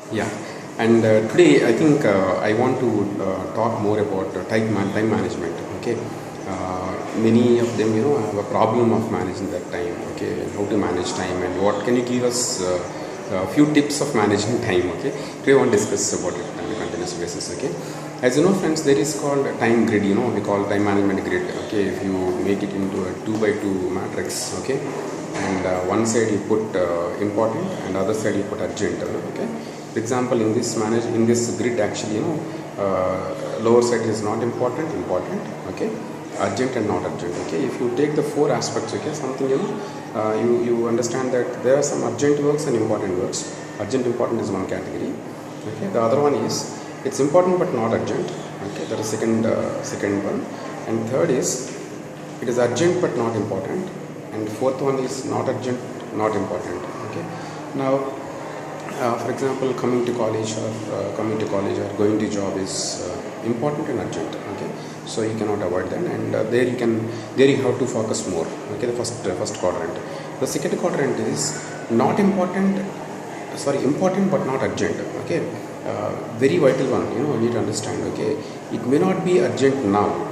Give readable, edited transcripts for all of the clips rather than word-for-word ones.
Yeah, and today I think I want to talk more about time management. Okay, many of them, have a problem of managing that time. Okay, and how to manage time, and what can you give us a few tips of managing time? Okay, today I want to discuss about it on a continuous basis. Okay, as you know, friends, there is called a time grid. We call time management grid. Okay, if you make it into a 2 by 2 matrix. Okay, and one side you put important and other side you put urgent. Okay, for example, in this grid, actually, lower side is not important. Okay, urgent and not urgent. Okay, if you take the four aspects, okay, something, you understand that there are some urgent works and important works. Urgent important is one category. Okay, the other one is it's important but not urgent. Okay, that is second one. And third is it is urgent but not important, and fourth one is not urgent, not important. Okay, now for example, coming to college or going to job is important and urgent. Okay, so you cannot avoid them, and there you have to focus more. Okay, the first quadrant. The second quadrant is not important, important but not urgent. Okay, very vital one. You need to understand. Okay, it may not be urgent now.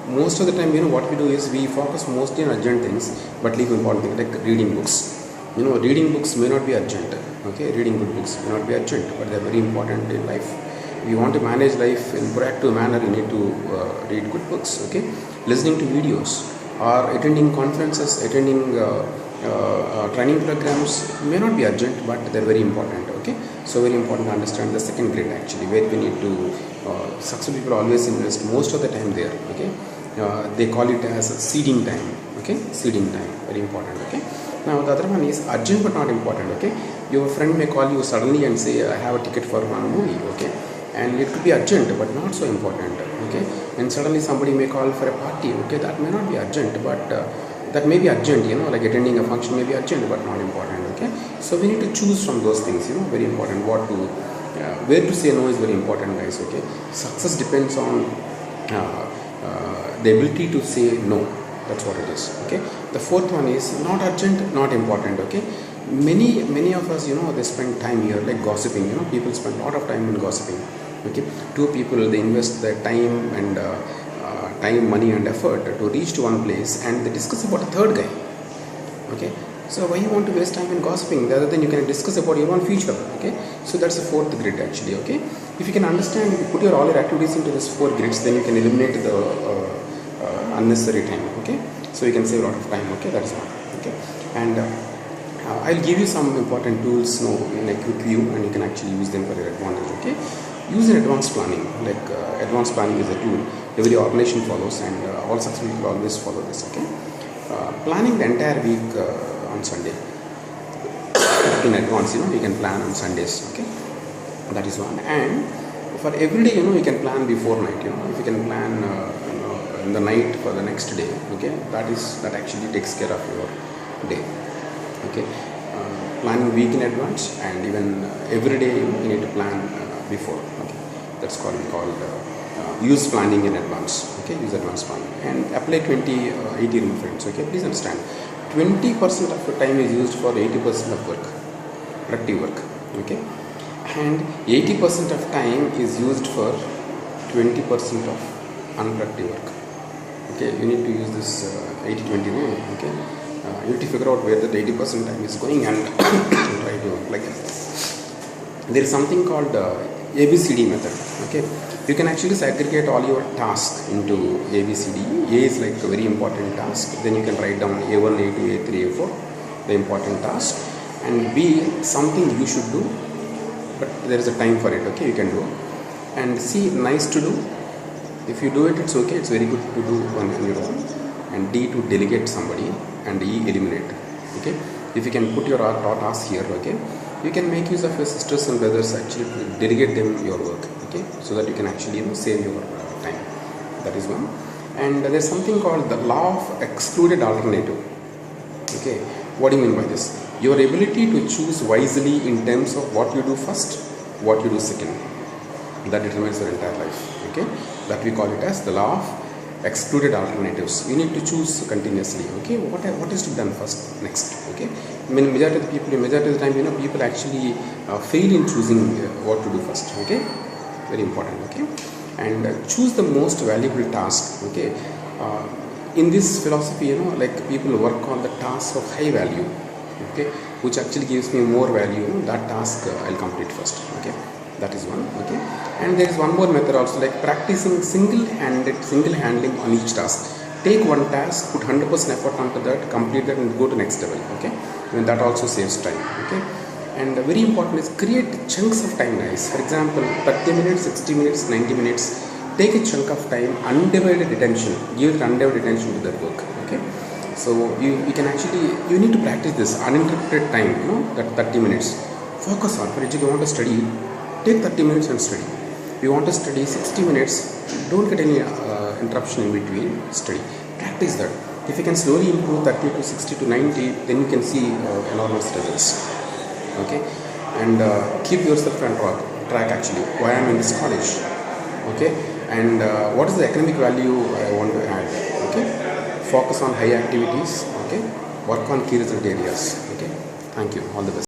Most of the time, what we do is we focus mostly on urgent things but leave important things like reading books. Reading books may not be urgent. Okay, reading good books may not be urgent, but they are very important in life. If you want to manage life in proactive manner, you need to read good books. Okay, listening to videos or attending conferences, attending training programs may not be urgent, but they are very important. Okay, so very important to understand the second grid, actually, where we need to successful people always invest most of the time there. Okay, they call it as seeding time. Okay, seeding time, very important. Okay, now the other one is urgent but not important. Okay, your friend may call you suddenly and say, I have a ticket for one movie. Okay, and it could be urgent but not so important. Okay, and suddenly somebody may call for a party. Okay, that may not be urgent, but that may be urgent, like attending a function may be urgent but not important. Okay, so we need to choose from those things, very important. Where to say no is very important, guys. Okay, success depends on the ability to say no. That's what it is. Okay, the fourth one is not urgent, not important. Okay, many of us, they spend time here like gossiping. People spend a lot of time in gossiping. Okay, two people, they invest their time and time, money and effort to reach to one place, and they discuss about a third guy. Okay, so why you want to waste time in gossiping rather than you can discuss about your own future? Okay, so that's the fourth grid, actually. Okay, if you can understand, if you put all your activities into these four grids, then you can eliminate the unnecessary time. Okay, so you can save a lot of time. Okay, that's one. Okay, and I'll give you some important tools in a quick view, and you can actually use them for your advantage. Okay, use an advanced planning. Like advanced planning is a tool every organization follows, and all successful people always follow this. Okay, planning the entire week on Sunday in advance. You can plan on Sundays. Okay, that is one. And for every day, you can plan before night. If you can plan in the night for the next day. Okay, that actually takes care of your day. Okay, planning week in advance, and even every day you need to plan before. Okay, that's called use planning in advance. Okay, use advanced planning and apply 20-80 rule, friends. Okay, please understand, 20% of your time is used for 80% of work, productive work. Okay, and 80% of time is used for 20% of unproductive work. Okay, you need to use this 80-20 rule. Okay, you need to figure out where that 80% time is going and try to like that. There is something called ABCD method. Okay, you can actually segregate all your tasks into ABCD. A is like a very important task, then you can write down A1, A2, A3, A4, the important task, and B, something you should do but there is a time for it. Okay, you can do. And C, nice to do. If you do it, it's okay, it's very good to do on your own. And D, to delegate somebody, and E, eliminate. Okay, if you can put your tasks here, okay, you can make use of your sisters and brothers, actually delegate them your work. Okay, so that you can actually save your time. That is one. And there's something called the law of excluded alternative. Okay, what do you mean by this? Your ability to choose wisely in terms of what you do first, what you do second, that determines your entire life. Okay, that we call it as the law of excluded alternatives. You need to choose continuously. Okay, what is to be done first, next. Okay, I mean, majority of the people, majority of the time, people actually fail in choosing what to do first. Okay, very important. Okay, and choose the most valuable task. Okay, in this philosophy, like people work on the task of high value. Okay, which actually gives me more value. That task I'll complete first. Okay, that is one. Okay, and there is one more method also, like practicing single handling on each task. Take one task, put 100% effort onto that, complete that, and go to next level. Okay, and that also saves time. Okay, and very important is create chunks of time, guys. For example, 30 minutes, 60 minutes, 90 minutes. Take a chunk of time, undivided attention. Give it undivided attention to that work. Okay, so you can actually, you need to practice this uninterrupted time. That 30 minutes. Focus on. For example, you want to study, take 30 minutes and study. If you want to study 60 minutes, don't get any interruption in between. Study. Practice that. If you can slowly improve 30 to 60 to 90, then you can see enormous results. Okay, and keep yourself on track actually. Why I am in this college. Okay, and what is the economic value I want to add. Okay, focus on high activities. Okay, work on key result areas. Okay, thank you, all the best.